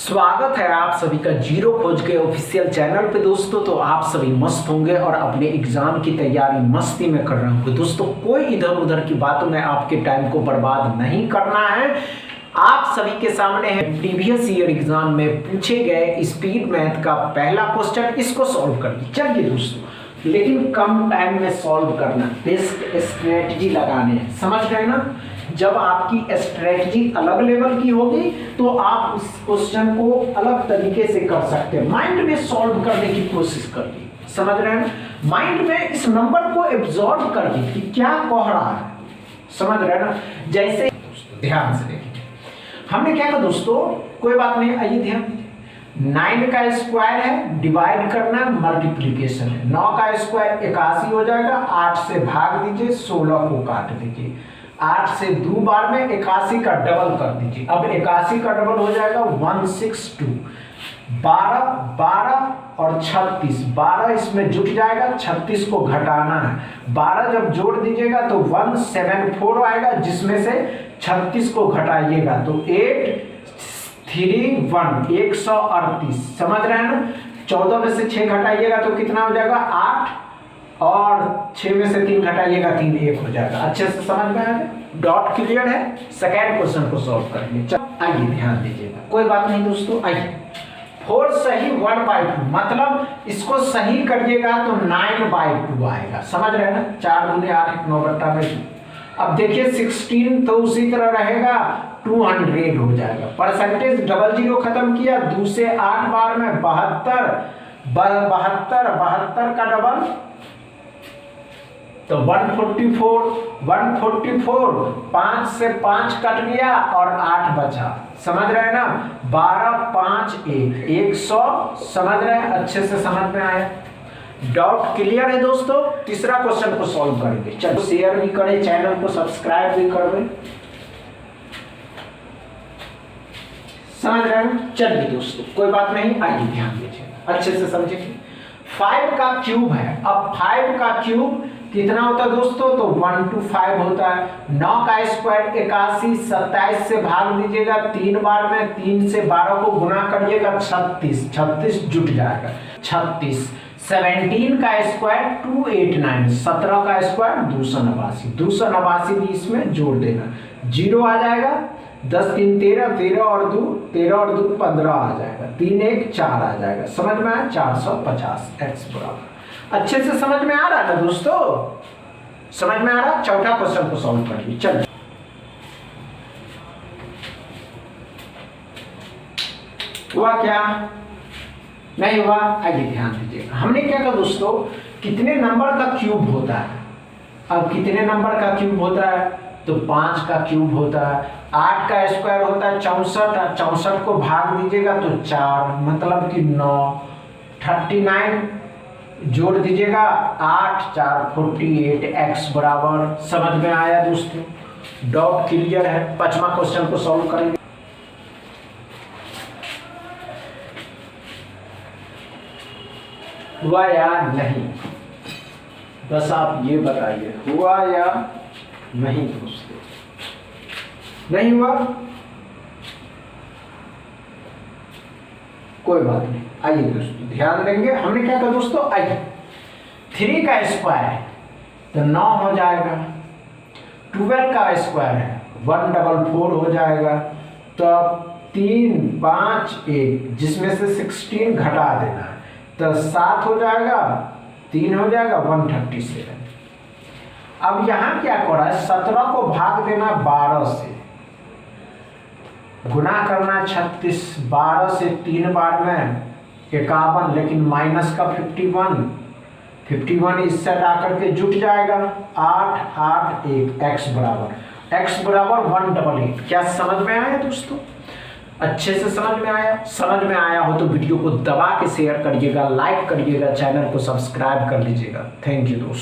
स्वागत है आप सभी का जीरो खोज के ऑफिशियल चैनल पे दोस्तों। तो आप सभी मस्त होंगे और अपने एग्जाम की तैयारी मस्ती में कर रहे होंगे दोस्तों। कोई इधर उधर की बातों में आपके टाइम को बर्बाद नहीं करना है। आप सभी के सामने है प्रीवियस ईयर एग्जाम में पूछे गए स्पीड मैथ का पहला क्वेश्चन। इसको सॉल्व करके चलिए दोस्तों, लेकिन कम टाइम में सॉल्व करना, बेस्ट स्ट्रेटजी लगाने हैं, समझ गए ना। जब आपकी स्ट्रेटजी अलग लेवल की होगी तो आप उस क्वेश्चन को अलग तरीके से कर सकते हैं। माइंड में सॉल्व करने की कोशिश करिए, समझ रहे हैं। माइंड में इस नंबर को एब्जॉर्ब करिए कि क्या कह रहा है, समझ रहे हैं ना। जैसे ध्यान से देखिए, हमने क्या कहा दोस्तों, कोई बात नहीं, आइए ध्यान। 9 का स्क्वायर है, डिवाइड करना है, मल्टीप्लीकेशन है। 9 का स्क्वायर 81 हो जाएगा, 8 से भाग दीजिए, 16 को काट दीजिए। 8 से 2 बार में 81 का डबल कर दीजिए। अब 81 का डबल हो जाएगा 162। 12 और 36, 12 इसमें जुट जाएगा, 36 को घटाना है। 12 जब जोड़ दीजिएगा तो 174 आएगा, जिसमें से 36 को घटाइएगा तो 831 138, समझ रहे हैं ना। 14 में से 6 घटाइएगा तो कितना हो जाएगा 8, और 6 में से 3 घटाइएगा 3 1 हो जाएगा। अच्छे से समझ में आया, डॉट क्लियर है। सेकेंड क्वेश्चन को सॉल्व करेंगे, आइए ध्यान दीजिएगा, कोई बात नहीं दोस्तों। आइए 4 सही 1/2, मतलब इसको सही करिएगा तो 9/2 आएगा, समझ रहे हैं ना। 4 दूनी 8 9/2। अब देखिए 16 तो उसी तरह रहेगा, 200 हो जाएगा। परसेंटेज डबल जीरो खत्म किया, 2 से 8 बार में 72 का डबल तो 144, 5 से 5 कट गया और 8 बचा, समझ रहे हैं ना। 12 5 1 100, समझ रहे हैं, अच्छे से समझ में आया। डाउट क्लियर है दोस्तों। तीसरा क्वेश्चन को सॉल्व करेंगे। चलो शेयर भी करें, चैनल को सब्सक्राइब भी करें, समझ रहे हैं। चलिए दोस्तों, कोई बात नहीं, आइए ध्यान दीजिए, अच्छे से समझिए। 5 का क्यूब है। अब 5 का क्यूब कितना होता है दोस्तों, तो 1 to 5 होता है। 9 का स्क्वायर 81, 27 से भाग दीजिएगा 3 बार में, 3 से 12 को गुना करिएगा 36 जुट जाएगा 36। 17 का स्क्वायर 289, 17 का स्क्वायर 289 भी इसमें जोड़ देना, 0 आ जाएगा। 10 3 13, 13 और 2 15 आ जाएगा, 3 1 4 आ जाएगा, समझ में आया। 450 x बराबर। अच्छे से समझ में आ रहा है ना दोस्तों, समझ में आ रहा है। चौथा क्वेश्चन को सॉल्व करिए, चलिए। हुआ क्या, नहीं हुआ, आइए ध्यान दीजिएगा। हमने क्या कहा दोस्तों, कितने नंबर का क्यूब होता है। अब कितने नंबर का क्यूब होता है, तो 5 का क्यूब होता है। 8 का स्क्वायर होता है 64, 64 को भाग दीजिएगा तो 4, मतलब कि 9। 39 जोड़ दीजिएगा 8 4 48 x बराबर, समझ में आया दोस्तों। डाउट क्लियर है। पांचवा क्वेश्चन को सॉल्व करेंगे। हुआ या नहीं, बस आप ये बताइए, हुआ या नहीं दोस्तों। नहीं हुआ, कोई बात नहीं, आइए दोस्तों ध्यान देंगे। हमने क्या कहा दोस्तों, आइए 3 का स्क्वायर है तो 9 हो जाएगा। 12 का स्क्वायर है 144 हो जाएगा, तो 3 5 1, जिसमें से 16 घटा देना है तो 7 हो जाएगा, 3 हो जाएगा 137। अब यहाँ क्या कर रहा है, 17 को भाग देना 12 से, गुना करना 36, 12 से 3 बार में 51, लेकिन माइनस का 51 इससे हटा करके जुट जाएगा 8 8 1 x बराबर 188। क्या समझ में आया दोस्तों, अच्छे से समझ में आया। समझ में आया हो तो वीडियो को दबा के शेयर करिएगा, लाइक करिएगा, चैनल को सब्सक्राइब कर लीजिएगा। थैंक यू दोस्तों।